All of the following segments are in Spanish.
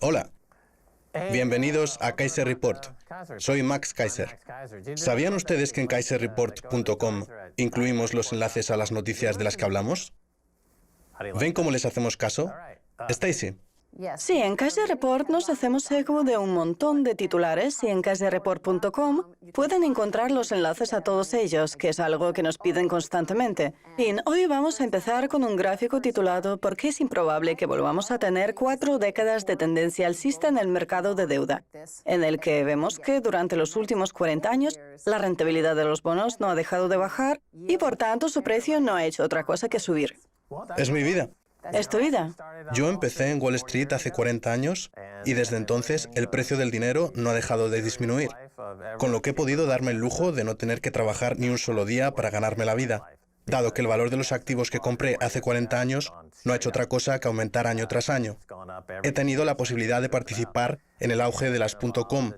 Hola. Bienvenidos a Kaiser Report. Soy Max Kaiser. ¿Sabían ustedes que en kaiserreport.com incluimos los enlaces a las noticias de las que hablamos? ¿Ven cómo les hacemos caso? Stacy. Sí, en Kaiser Report nos hacemos eco de un montón de titulares y en kaiserreport.com pueden encontrar los enlaces a todos ellos, que es algo que nos piden constantemente. Y hoy vamos a empezar con un gráfico titulado ¿Por qué es improbable que volvamos a tener 4 décadas de tendencia alcista en el mercado de deuda? En el que vemos que durante los últimos 40 años la rentabilidad de los bonos no ha dejado de bajar y por tanto su precio no ha hecho otra cosa que subir. Es mi vida. ¿Es tu vida? Yo empecé en Wall Street hace 40 años y desde entonces el precio del dinero no ha dejado de disminuir, con lo que he podido darme el lujo de no tener que trabajar ni un solo día para ganarme la vida, dado que el valor de los activos que compré hace 40 años no ha hecho otra cosa que aumentar año tras año. He tenido la posibilidad de participar en el auge de las .com,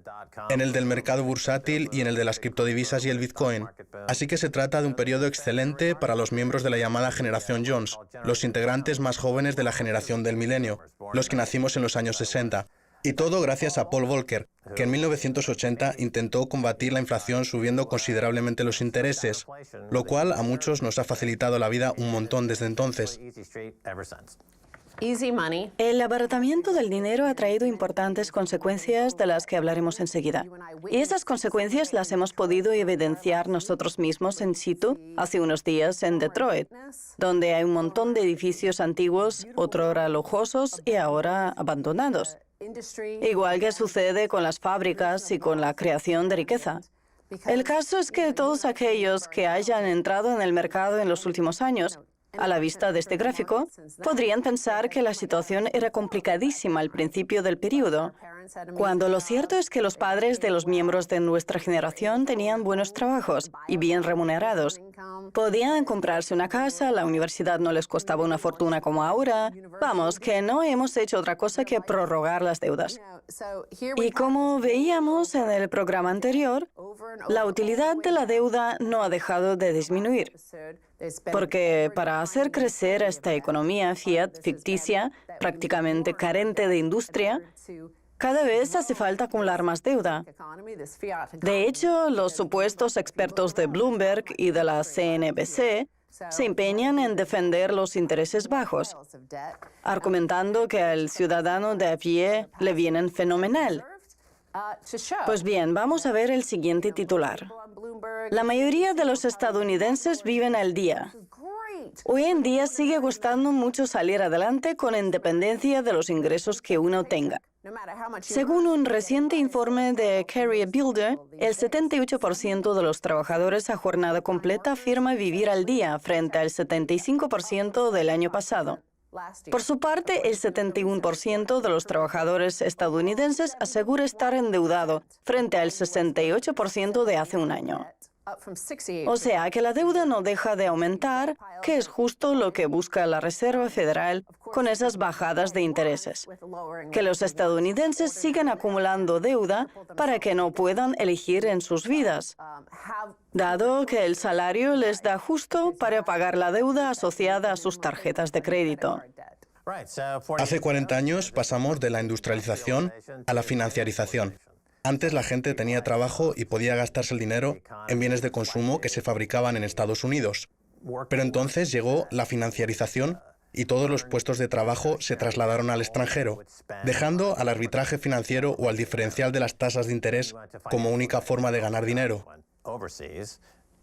en el del mercado bursátil y en el de las criptodivisas y el Bitcoin. Así que se trata de un periodo excelente para los miembros de la llamada generación Jones, los integrantes más jóvenes de la generación del milenio, los que nacimos en los años 60. Y todo gracias a Paul Volcker, que en 1980 intentó combatir la inflación subiendo considerablemente los intereses, lo cual a muchos nos ha facilitado la vida un montón desde entonces. El abaratamiento del dinero ha traído importantes consecuencias de las que hablaremos enseguida. Y esas consecuencias las hemos podido evidenciar nosotros mismos in situ hace unos días en Detroit, donde hay un montón de edificios antiguos, otrora lujosos y ahora abandonados. Igual que sucede con las fábricas y con la creación de riqueza. El caso es que todos aquellos que hayan entrado en el mercado en los últimos años, a la vista de este gráfico, podrían pensar que la situación era complicadísima al principio del período, cuando lo cierto es que los padres de los miembros de nuestra generación tenían buenos trabajos y bien remunerados. Podían comprarse una casa, la universidad no les costaba una fortuna como ahora. Vamos, que no hemos hecho otra cosa que prorrogar las deudas. Y como veíamos en el programa anterior, la utilidad de la deuda no ha dejado de disminuir. Porque para hacer crecer esta economía fiat ficticia, prácticamente carente de industria, cada vez hace falta acumular más deuda. De hecho, los supuestos expertos de Bloomberg y de la CNBC se empeñan en defender los intereses bajos, argumentando que al ciudadano de a pie le vienen fenomenal. Pues bien, vamos a ver el siguiente titular. La mayoría de los estadounidenses viven al día. Hoy en día sigue costando mucho salir adelante con independencia de los ingresos que uno tenga. Según un reciente informe de Career Builder, el 78% de los trabajadores a jornada completa afirma vivir al día frente al 75% del año pasado. Por su parte, el 71% de los trabajadores estadounidenses asegura estar endeudado, frente al 68% de hace un año. O sea, que la deuda no deja de aumentar, que es justo lo que busca la Reserva Federal con esas bajadas de intereses. Que los estadounidenses sigan acumulando deuda para que no puedan elegir en sus vidas, dado que el salario les da justo para pagar la deuda asociada a sus tarjetas de crédito. Hace 40 años pasamos de la industrialización a la financiarización. Antes la gente tenía trabajo y podía gastarse el dinero en bienes de consumo que se fabricaban en Estados Unidos. Pero entonces llegó la financiarización y todos los puestos de trabajo se trasladaron al extranjero, dejando al arbitraje financiero o al diferencial de las tasas de interés como única forma de ganar dinero.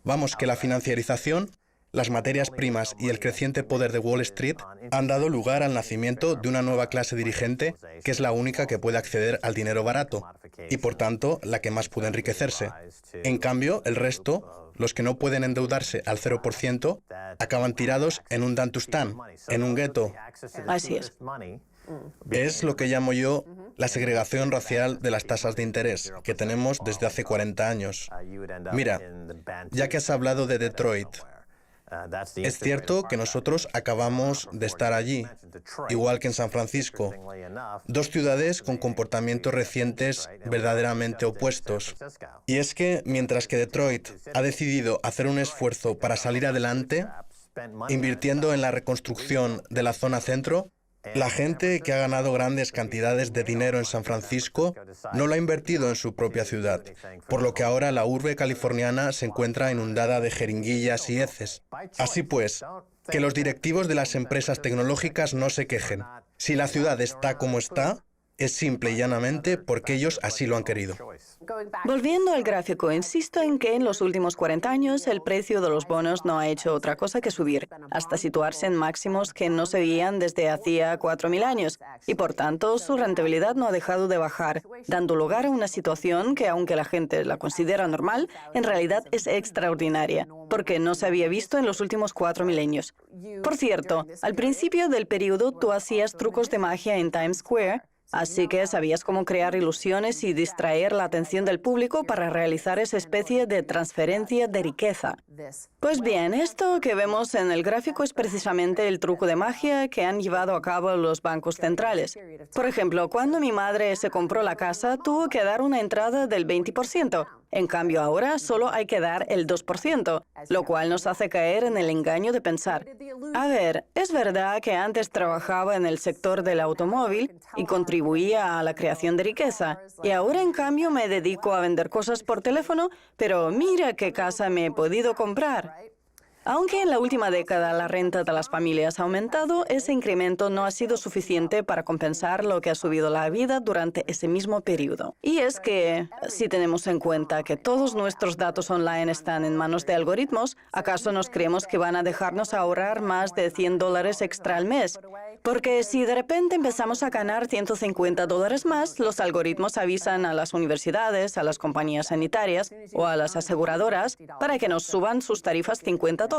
Vamos, que la financiarización, las materias primas y el creciente poder de Wall Street han dado lugar al nacimiento de una nueva clase dirigente que es la única que puede acceder al dinero barato y, por tanto, la que más puede enriquecerse. En cambio, el resto, los que no pueden endeudarse al 0%, acaban tirados en un dantustán, en un gueto. Así es. Es lo que llamo yo la segregación racial de las tasas de interés que tenemos desde hace 40 años. Mira, ya que has hablado de Detroit, es cierto que nosotros acabamos de estar allí, igual que en San Francisco, dos ciudades con comportamientos recientes verdaderamente opuestos. Y es que mientras que Detroit ha decidido hacer un esfuerzo para salir adelante, invirtiendo en la reconstrucción de la zona centro, La gente que ha ganado grandes cantidades de dinero en San Francisco no lo ha invertido en su propia ciudad, por lo que ahora la urbe californiana se encuentra inundada de jeringuillas y heces. Así pues, que los directivos de las empresas tecnológicas no se quejen. Si la ciudad está como está, es simple y llanamente porque ellos así lo han querido. Volviendo al gráfico, insisto en que en los últimos 40 años el precio de los bonos no ha hecho otra cosa que subir, hasta situarse en máximos que no se veían desde hacía 4.000 años, y por tanto su rentabilidad no ha dejado de bajar, dando lugar a una situación que, aunque la gente la considera normal, en realidad es extraordinaria, porque no se había visto en los últimos 4 milenios. Por cierto, al principio del periodo tú hacías trucos de magia en Times Square, así que sabías cómo crear ilusiones y distraer la atención del público para realizar esa especie de transferencia de riqueza. Pues bien, esto que vemos en el gráfico es precisamente el truco de magia que han llevado a cabo los bancos centrales. Por ejemplo, cuando mi madre se compró la casa, tuvo que dar una entrada del 20%. En cambio, ahora solo hay que dar el 2%, lo cual nos hace caer en el engaño de pensar, a ver, es verdad que antes trabajaba en el sector del automóvil y contribuía a la creación de riqueza, y ahora en cambio me dedico a vender cosas por teléfono, pero mira qué casa me he podido comprar. Aunque en la última década la renta de las familias ha aumentado, ese incremento no ha sido suficiente para compensar lo que ha subido la vida durante ese mismo periodo. Y es que, si tenemos en cuenta que todos nuestros datos online están en manos de algoritmos, ¿acaso nos creemos que van a dejarnos ahorrar más de $100 extra al mes? Porque si de repente empezamos a ganar $150 más, los algoritmos avisan a las universidades, a las compañías sanitarias o a las aseguradoras para que nos suban sus tarifas $50.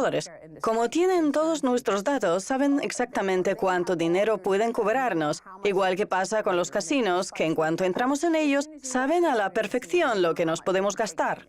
Como tienen todos nuestros datos, saben exactamente cuánto dinero pueden cobrarnos, igual que pasa con los casinos, que en cuanto entramos en ellos, saben a la perfección lo que nos podemos gastar.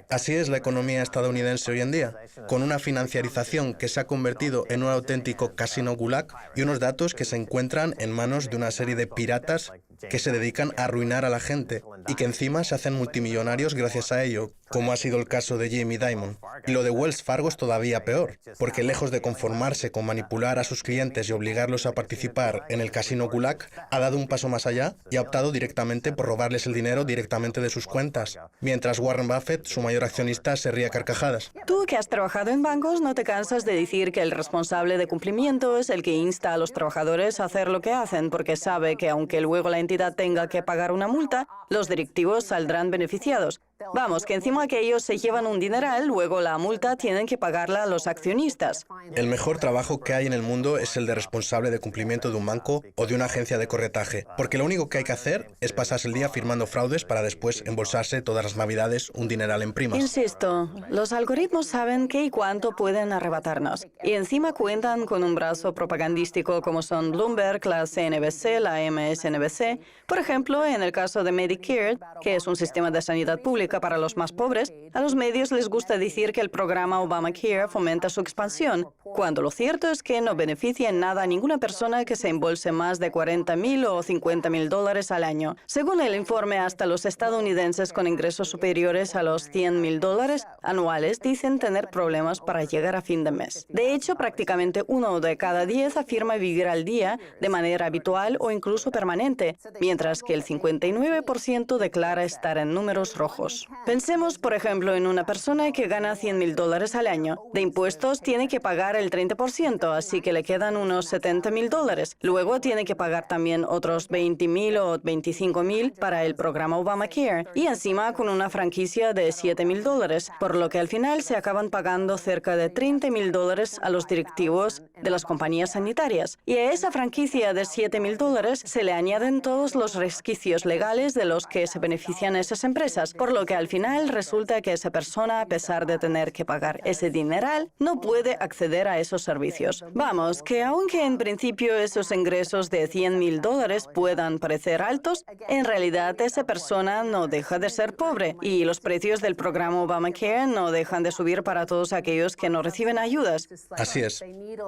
Así es la economía estadounidense hoy en día, con una financiarización que se ha convertido en un auténtico casino gulag y unos datos que se encuentran en manos de una serie de piratas que se dedican a arruinar a la gente y que encima se hacen multimillonarios gracias a ello, como ha sido el caso de Jamie Dimon. Y lo de Wells Fargo es todavía peor, porque lejos de conformarse con manipular a sus clientes y obligarlos a participar en el casino gulag, ha dado un paso más allá y ha optado directamente por robarles el dinero directamente de sus cuentas, mientras Warren Buffett, su mayor accionista, se ríe a carcajadas. Tú que has trabajado en bancos no te cansas de decir que el responsable de cumplimiento es el que insta a los trabajadores a hacer lo que hacen, porque sabe que aunque luego la entidad tenga que pagar una multa, los directivos saldrán beneficiados. Vamos, que encima que ellos se llevan un dineral, luego la multa tienen que pagarla a los accionistas. El mejor trabajo que hay en el mundo es el de responsable de cumplimiento de un banco o de una agencia de corretaje, porque lo único que hay que hacer es pasarse el día firmando fraudes para después embolsarse todas las navidades un dineral en primas. Insisto, los algoritmos saben qué y cuánto pueden arrebatarnos, y encima cuentan con un brazo propagandístico como son Bloomberg, la CNBC, la MSNBC. Por ejemplo, en el caso de Medicare, que es un sistema de sanidad pública para los más pobres, a los medios les gusta decir que el programa Obamacare fomenta su expansión, cuando lo cierto es que no beneficia en nada a ninguna persona que se embolse más de $40,000 o $50,000 al año. Según el informe, hasta los estadounidenses con ingresos superiores a los $100,000 anuales dicen tener problemas para llegar a fin de mes. De hecho, prácticamente 1 de cada 10 afirma vivir al día de manera habitual o incluso permanente, mientras que el 59% declara estar en números rojos. Pensemos, por ejemplo, en una persona que gana $100,000 al año. De impuestos tiene que pagar el 30%, así que le quedan unos $70,000. Luego tiene que pagar también otros $20,000 o $25,000 para el programa Obamacare, y encima con una franquicia de $7,000, por lo que al final se acaban pagando cerca de $30,000 a los directivos de las compañías sanitarias. Y a esa franquicia de $7,000 se le añaden todos los resquicios legales de los que se benefician esas empresas, por lo que al final resulta que esa persona, a pesar de tener que pagar ese dineral, no puede acceder a esos servicios. Vamos, que aunque en principio esos ingresos de $100,000 puedan parecer altos, en realidad esa persona no deja de ser pobre y los precios del programa Obamacare no dejan de subir para todos aquellos que no reciben ayudas. Así es.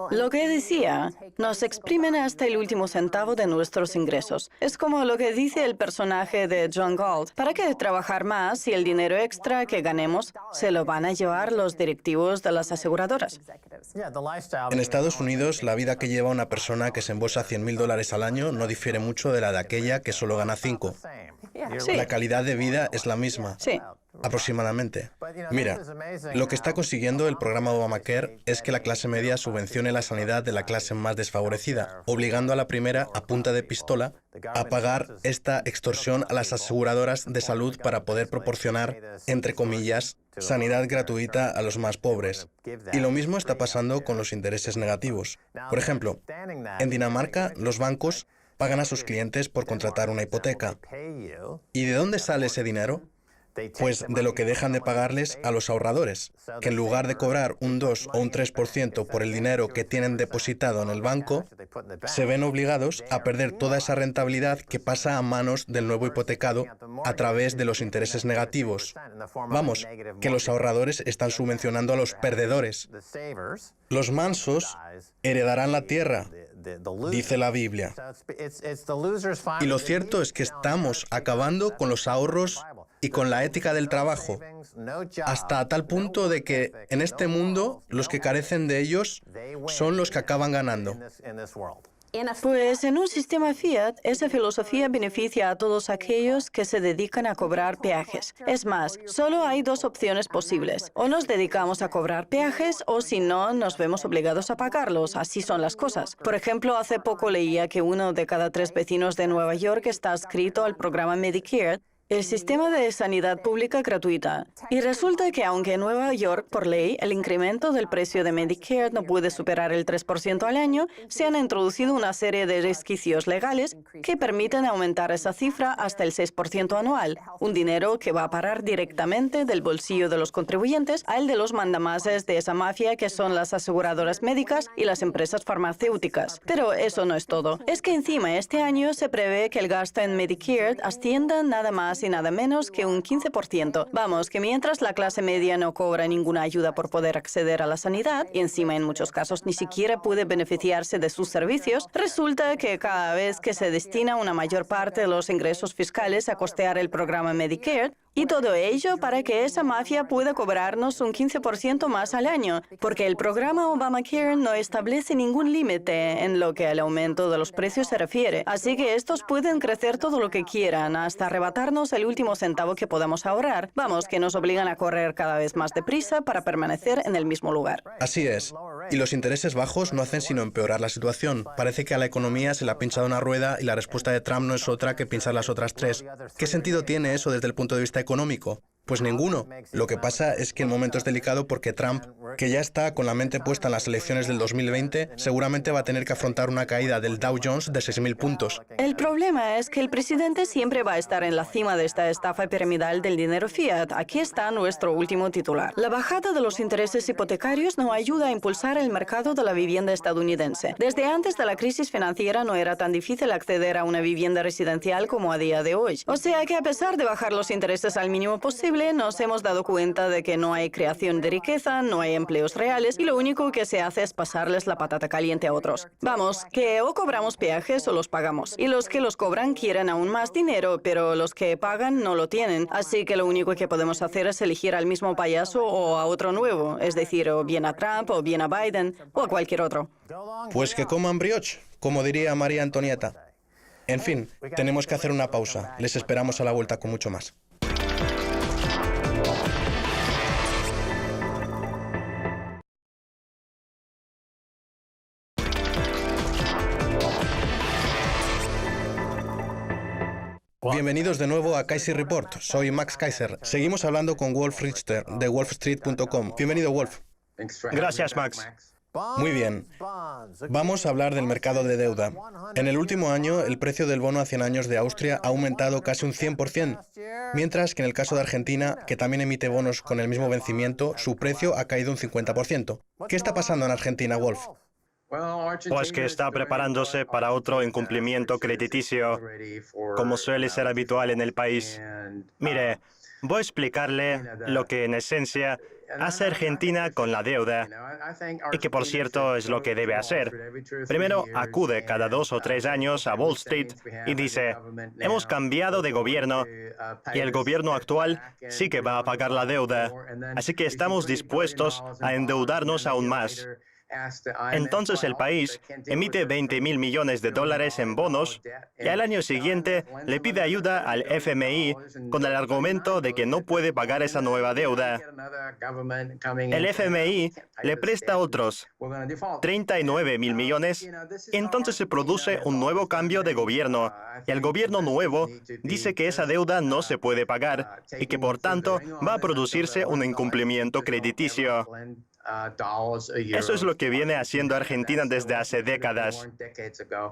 Lo que decía, nos exprimen hasta el último centavo de nuestros ingresos. Es como lo que dice el personaje de John Galt. ¿Para qué trabajar más si el dinero extra que ganemos se lo van a llevar los directivos de las aseguradoras. En Estados Unidos, la vida que lleva una persona que se embolsa $100.000 al año no difiere mucho de la de aquella que solo gana 5. Sí. La calidad de vida es la misma. Sí. Aproximadamente. Mira, lo que está consiguiendo el programa Obamacare es que la clase media subvencione la sanidad de la clase más desfavorecida, obligando a la primera, a punta de pistola, a pagar esta extorsión a las aseguradoras de salud para poder proporcionar, entre comillas, sanidad gratuita a los más pobres. Y lo mismo está pasando con los intereses negativos. Por ejemplo, en Dinamarca, los bancos pagan a sus clientes por contratar una hipoteca. ¿Y de dónde sale ese dinero? Pues de lo que dejan de pagarles a los ahorradores, que en lugar de cobrar un 2 o un 3% por el dinero que tienen depositado en el banco, se ven obligados a perder toda esa rentabilidad que pasa a manos del nuevo hipotecado a través de los intereses negativos. Vamos, que los ahorradores están subvencionando a los perdedores. Los mansos heredarán la tierra, dice la Biblia. Y lo cierto es que estamos acabando con los ahorros y con la ética del trabajo, hasta tal punto de que en este mundo los que carecen de ellos son los que acaban ganando. Pues en un sistema fiat, esa filosofía beneficia a todos aquellos que se dedican a cobrar peajes. Es más, solo hay dos opciones posibles. O nos dedicamos a cobrar peajes o si no, nos vemos obligados a pagarlos. Así son las cosas. Por ejemplo, hace poco leía que 1 de cada 3 vecinos de Nueva York está adscrito al programa Medicare, el sistema de sanidad pública gratuita. Y resulta que aunque en Nueva York, por ley, el incremento del precio de Medicare no puede superar el 3% al año, se han introducido una serie de resquicios legales que permiten aumentar esa cifra hasta el 6% anual, un dinero que va a parar directamente del bolsillo de los contribuyentes al de los mandamases de esa mafia que son las aseguradoras médicas y las empresas farmacéuticas. Pero eso no es todo. Es que encima este año se prevé que el gasto en Medicare ascienda nada más y nada menos que un 15%. Vamos, que mientras la clase media no cobra ninguna ayuda por poder acceder a la sanidad, y encima en muchos casos ni siquiera puede beneficiarse de sus servicios, resulta que cada vez que se destina una mayor parte de los ingresos fiscales a costear el programa Medicare, y todo ello para que esa mafia pueda cobrarnos un 15% más al año, porque el programa Obamacare no establece ningún límite en lo que al aumento de los precios se refiere. Así que estos pueden crecer todo lo que quieran, hasta arrebatarnos el último centavo que podamos ahorrar. Vamos, que nos obligan a correr cada vez más deprisa para permanecer en el mismo lugar. Así es. Y los intereses bajos no hacen sino empeorar la situación. Parece que a la economía se le ha pinchado una rueda y la respuesta de Trump no es otra que pinchar las otras 3. ¿Qué sentido tiene eso desde el punto de vista económico? Pues ninguno. Lo que pasa es que el momento es delicado porque Trump, que ya está con la mente puesta en las elecciones del 2020, seguramente va a tener que afrontar una caída del Dow Jones de 6.000 puntos. El problema es que el presidente siempre va a estar en la cima de esta estafa piramidal del dinero fiat. Aquí está nuestro último titular. La bajada de los intereses hipotecarios no ayuda a impulsar el mercado de la vivienda estadounidense. Desde antes de la crisis financiera no era tan difícil acceder a una vivienda residencial como a día de hoy. O sea que a pesar de bajar los intereses al mínimo posible, nos hemos dado cuenta de que no hay creación de riqueza, no hay empleos reales y lo único que se hace es pasarles la patata caliente a otros. Vamos, que o cobramos peajes o los pagamos. Y los que los cobran quieren aún más dinero, pero los que pagan no lo tienen. Así que lo único que podemos hacer es elegir al mismo payaso o a otro nuevo. Es decir, o bien a Trump, o bien a Biden, o a cualquier otro. Pues que coman brioche, como diría María Antonieta. En fin, tenemos que hacer una pausa. Les esperamos a la vuelta con mucho más. Bienvenidos de nuevo a Kaiser Report. Soy Max Kaiser. Seguimos hablando con Wolf Richter de wolfstreet.com. Bienvenido, Wolf. Gracias, Max. Muy bien. Vamos a hablar del mercado de deuda. En el último año, el precio del bono a 100 años de Austria ha aumentado casi un 100%, mientras que en el caso de Argentina, que también emite bonos con el mismo vencimiento, su precio ha caído un 50%. ¿Qué está pasando en Argentina, Wolf? Pues que está preparándose para otro incumplimiento crediticio, como suele ser habitual en el país. Mire, Voy a explicarle lo que en esencia hace Argentina con la deuda y que, por cierto, es lo que debe hacer. Primero, acude cada 2 o 3 años a Wall Street y dice, hemos cambiado de gobierno y el gobierno actual sí que va a pagar la deuda, así que estamos dispuestos a endeudarnos aún más. Entonces el país emite 20.000 millones de dólares en bonos y al año siguiente le pide ayuda al FMI con el argumento de que no puede pagar esa nueva deuda. El FMI le presta otros 39.000 millones y entonces se produce un nuevo cambio de gobierno y el gobierno nuevo dice que esa deuda no se puede pagar y que por tanto va a producirse un incumplimiento crediticio. Eso es lo que viene haciendo Argentina desde hace décadas.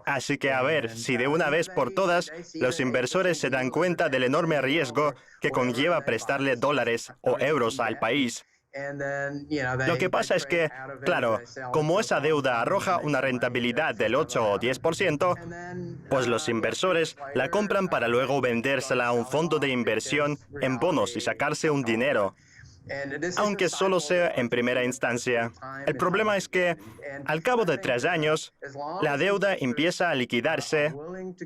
Así que a ver si de una vez por todas los inversores se dan cuenta del enorme riesgo que conlleva prestarle dólares o euros al país. Lo que pasa es que, claro, como esa deuda arroja una rentabilidad del 8 o 10%, pues los inversores la compran para luego vendérsela a un fondo de inversión en bonos y sacarse un dinero, aunque solo sea en primera instancia. El problema es que, al cabo de 3 años, la deuda empieza a liquidarse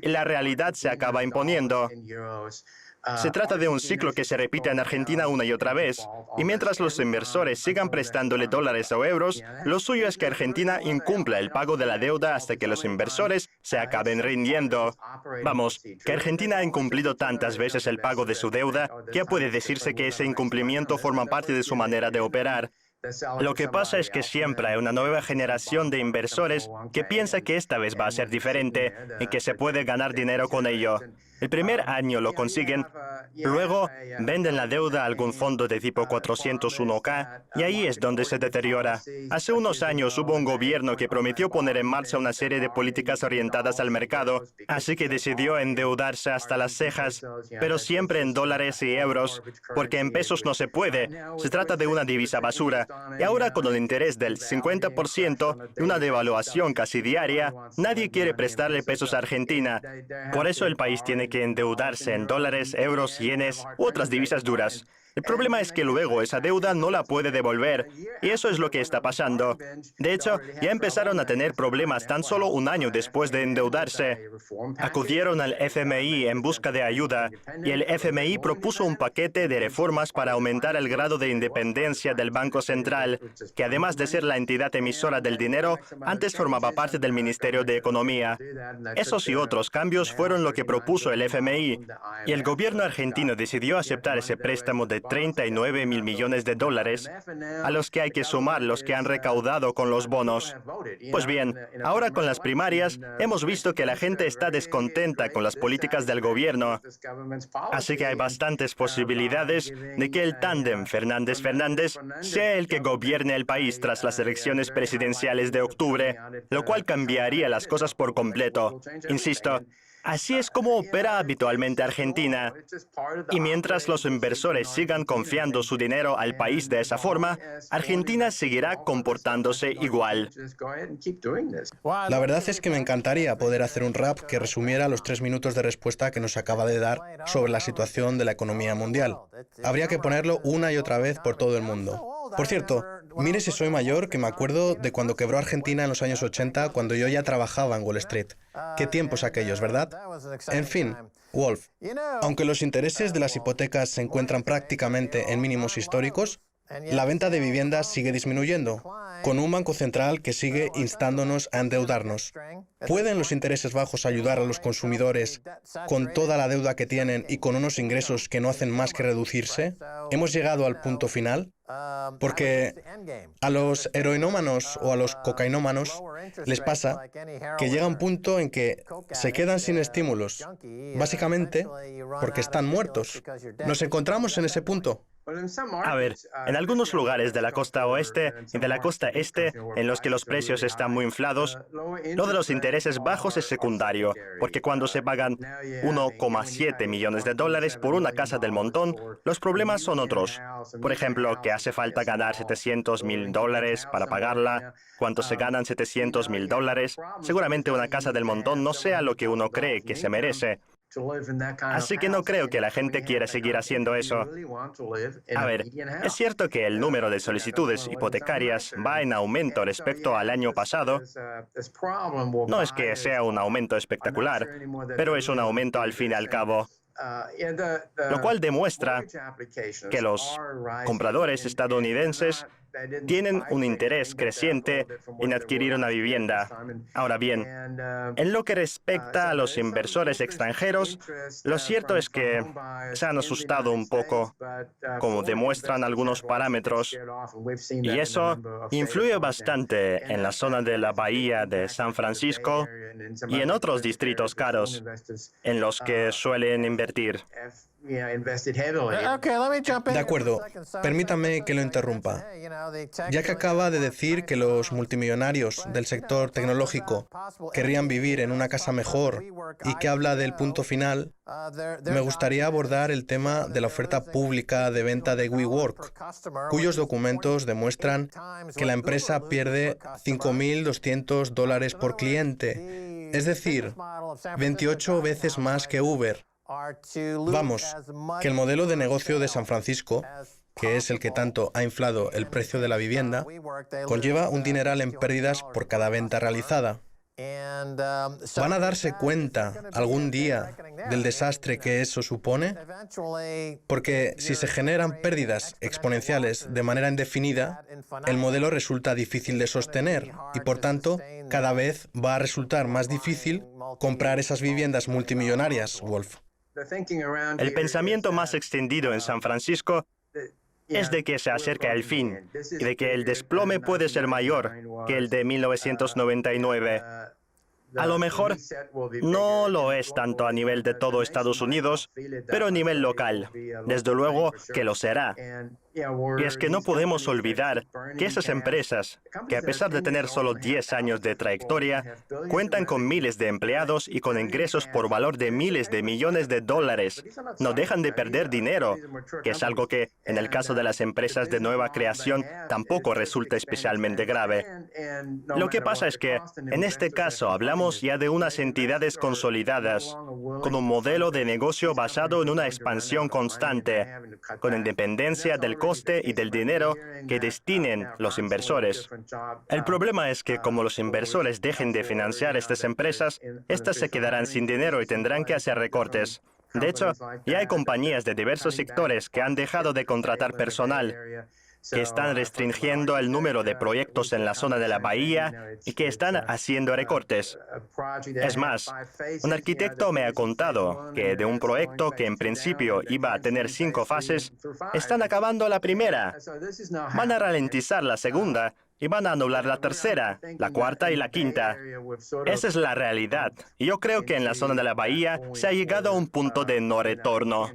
y la realidad se acaba imponiendo. Se trata de un ciclo que se repite en Argentina una y otra vez, y mientras los inversores sigan prestándole dólares o euros, lo suyo es que Argentina incumpla el pago de la deuda hasta que los inversores se acaben rindiendo. Vamos, que Argentina ha incumplido tantas veces el pago de su deuda que ya puede decirse que ese incumplimiento forma parte de su manera de operar. Lo que pasa es que siempre hay una nueva generación de inversores que piensa que esta vez va a ser diferente y que se puede ganar dinero con ello. El primer año lo consiguen, luego venden la deuda a algún fondo de tipo 401k y ahí es donde se deteriora. Hace unos años hubo un gobierno que prometió poner en marcha una serie de políticas orientadas al mercado, así que decidió endeudarse hasta las cejas, pero siempre en dólares y euros, porque en pesos no se puede. Se trata de una divisa basura. Y ahora con un interés del 50% y una devaluación casi diaria, nadie quiere prestarle pesos a Argentina. Por eso el país tiene que endeudarse en dólares, euros, yenes u otras divisas duras. El problema es que luego esa deuda no la puede devolver, y eso es lo que está pasando. De hecho, ya empezaron a tener problemas tan solo un año después de endeudarse. Acudieron al FMI en busca de ayuda, y el FMI propuso un paquete de reformas para aumentar el grado de independencia del Banco Central, que además de ser la entidad emisora del dinero, antes formaba parte del Ministerio de Economía. Esos y otros cambios fueron lo que propuso el FMI, y el gobierno argentino decidió aceptar ese préstamo de 39.000 millones de dólares, a los que hay que sumar los que han recaudado con los bonos. Pues bien, ahora con las primarias hemos visto que la gente está descontenta con las políticas del gobierno, así que hay bastantes posibilidades de que el tándem Fernández-Fernández sea el que gobierne el país tras las elecciones presidenciales de octubre, lo cual cambiaría las cosas por completo. Insisto, así es como opera habitualmente Argentina. Y mientras los inversores sigan confiando su dinero al país de esa forma, Argentina seguirá comportándose igual. La verdad es que me encantaría poder hacer un rap que resumiera los 3 minutos de respuesta que nos acaba de dar sobre la situación de la economía mundial. Habría que ponerlo una y otra vez por todo el mundo. Por cierto, mire si soy mayor, que me acuerdo de cuando quebró Argentina en los años 80, cuando yo ya trabajaba en Wall Street. Qué tiempos aquellos, ¿verdad? En fin, Wolf, aunque los intereses de las hipotecas se encuentran prácticamente en mínimos históricos, la venta de viviendas sigue disminuyendo, con un banco central que sigue instándonos a endeudarnos. ¿Pueden los intereses bajos ayudar a los consumidores con toda la deuda que tienen y con unos ingresos que no hacen más que reducirse? ¿Hemos llegado al punto final? Porque a los heroinómanos o a los cocainómanos les pasa que llega un punto en que se quedan sin estímulos, básicamente porque están muertos. ¿Nos encontramos en ese punto? A ver, en algunos lugares de la costa oeste y de la costa este, en los que los precios están muy inflados, lo de los intereses bajos es secundario, porque cuando se pagan 1,7 millones de dólares por una casa del montón, los problemas son otros. Por ejemplo, que hace falta ganar $700.000 para pagarla. ¿Cuánto se ganan $700.000? Seguramente una casa del montón no sea lo que uno cree que se merece. Así que no creo que la gente quiera seguir haciendo eso. A ver, es cierto que el número de solicitudes hipotecarias va en aumento respecto al año pasado. No es que sea un aumento espectacular, pero es un aumento al fin y al cabo. Lo cual demuestra que los compradores estadounidenses tienen un interés creciente en adquirir una vivienda. Ahora bien, en lo que respecta a los inversores extranjeros, lo cierto es que se han asustado un poco, como demuestran algunos parámetros, y eso influye bastante en la zona de la bahía de San Francisco y en otros distritos caros en los que suelen invertir. De acuerdo, permítame que lo interrumpa. Ya que acaba de decir que los multimillonarios del sector tecnológico querrían vivir en una casa mejor y que habla del punto final, me gustaría abordar el tema de la oferta pública de venta de WeWork, cuyos documentos demuestran que la empresa pierde $5.200 por cliente, es decir, 28 veces más que Uber. Vamos, que el modelo de negocio de San Francisco, que es el que tanto ha inflado el precio de la vivienda, conlleva un dineral en pérdidas por cada venta realizada. ¿Van a darse cuenta algún día del desastre que eso supone? Porque si se generan pérdidas exponenciales de manera indefinida, el modelo resulta difícil de sostener y, por tanto, cada vez va a resultar más difícil comprar esas viviendas multimillonarias, Wolf. El pensamiento más extendido en San Francisco es de que se acerca el fin y de que el desplome puede ser mayor que el de 1999. A lo mejor no lo es tanto a nivel de todo Estados Unidos, pero a nivel local. Desde luego que lo será. Y es que no podemos olvidar que esas empresas, que a pesar de tener solo 10 años de trayectoria, cuentan con miles de empleados y con ingresos por valor de miles de millones de dólares, no dejan de perder dinero, que es algo que, en el caso de las empresas de nueva creación, tampoco resulta especialmente grave. Lo que pasa es que, en este caso, hablamos ya de unas entidades consolidadas, con un modelo de negocio basado en una expansión constante, con independencia del coste y del dinero que destinen los inversores. El problema es que como los inversores dejen de financiar estas empresas, estas se quedarán sin dinero y tendrán que hacer recortes. De hecho, ya hay compañías de diversos sectores que han dejado de contratar personal, que están restringiendo el número de proyectos en la zona de la bahía y que están haciendo recortes. Es más, un arquitecto me ha contado que de un proyecto que en principio iba a tener 5 fases, están acabando la primera. Van a ralentizar la segunda y van a anular la tercera, la cuarta y la quinta. Esa es la realidad. Y yo creo que en la zona de la bahía se ha llegado a un punto de no retorno.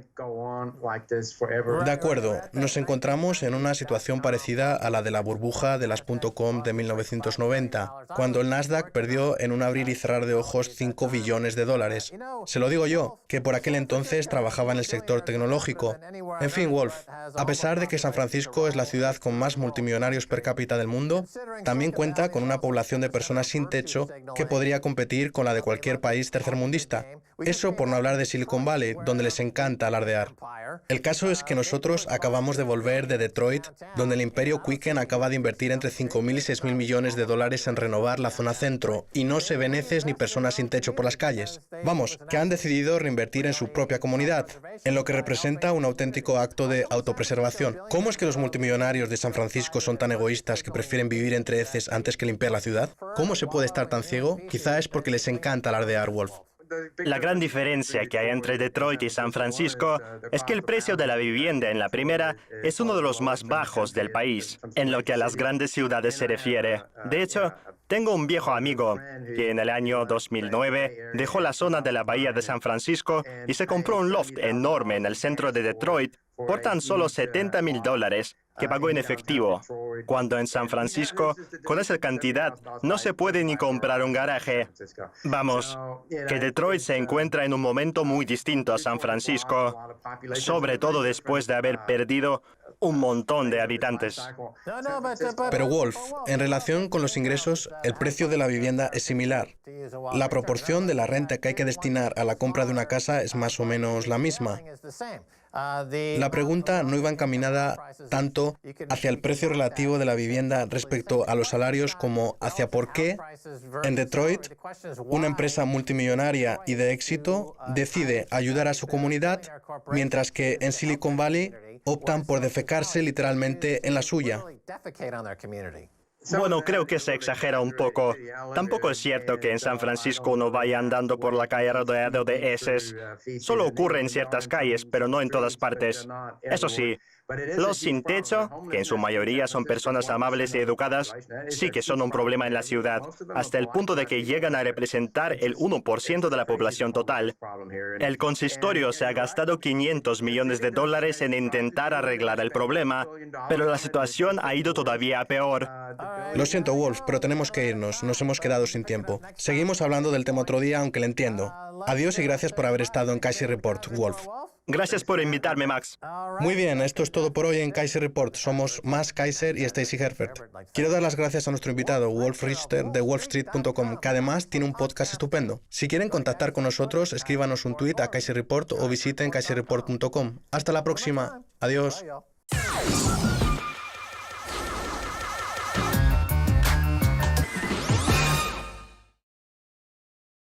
De acuerdo, nos encontramos en una situación parecida a la de la burbuja de las .com de 1990, cuando el Nasdaq perdió en un abrir y cerrar de ojos $5 billones. Se lo digo yo, que por aquel entonces trabajaba en el sector tecnológico. En fin, Wolf, a pesar de que San Francisco es la ciudad con más multimillonarios per cápita del mundo, también cuenta con una población de personas sin techo que podría competir con la de cualquier país tercermundista. Eso por no hablar de Silicon Valley, donde les encanta alardear. El caso es que nosotros acabamos de volver de Detroit, donde el imperio Quicken acaba de invertir entre $5.000 y $6.000 millones en renovar la zona centro, y no se ven heces ni personas sin techo por las calles. Vamos, que han decidido reinvertir en su propia comunidad, en lo que representa un auténtico acto de autopreservación. ¿Cómo es que los multimillonarios de San Francisco son tan egoístas que prefieren vivir entre heces antes que limpiar la ciudad? ¿Cómo se puede estar tan ciego? Quizá es porque les encanta alardear, Wolf. La gran diferencia que hay entre Detroit y San Francisco es que el precio de la vivienda en la primera es uno de los más bajos del país, en lo que a las grandes ciudades se refiere. De hecho, tengo un viejo amigo que en el año 2009 dejó la zona de la bahía de San Francisco y se compró un loft enorme en el centro de Detroit por tan solo $70.000 que pagó en efectivo, cuando en San Francisco, con esa cantidad, no se puede ni comprar un garaje. Vamos, que Detroit se encuentra en un momento muy distinto a San Francisco, sobre todo después de haber perdido un montón de habitantes. Pero Wolf, en relación con los ingresos, el precio de la vivienda es similar. La proporción de la renta que hay que destinar a la compra de una casa es más o menos la misma. La pregunta no iba encaminada tanto hacia el precio relativo de la vivienda respecto a los salarios como hacia por qué en Detroit una empresa multimillonaria y de éxito decide ayudar a su comunidad, mientras que en Silicon Valley optan por defecarse literalmente en la suya. Bueno, creo que se exagera un poco. Tampoco es cierto que en San Francisco uno vaya andando por la calle rodeado de heces. Solo ocurre en ciertas calles, pero no en todas partes. Eso sí, los sin techo, que en su mayoría son personas amables y educadas, sí que son un problema en la ciudad, hasta el punto de que llegan a representar el 1% de la población total. El consistorio se ha gastado $500 millones en intentar arreglar el problema, pero la situación ha ido todavía peor. Lo siento, Wolf, pero tenemos que irnos. Nos hemos quedado sin tiempo. Seguimos hablando del tema otro día, aunque lo entiendo. Adiós y gracias por haber estado en Kaiser Report, Wolf. Gracias por invitarme, Max. Muy bien, esto es todo por hoy en Kaiser Report. Somos Max Kaiser y Stacey Herford. Quiero dar las gracias a nuestro invitado, Wolf Richter, de wolfstreet.com, que además tiene un podcast estupendo. Si quieren contactar con nosotros, escríbanos un tweet a Kaiser Report o visiten kaiserreport.com. Hasta la próxima. Adiós.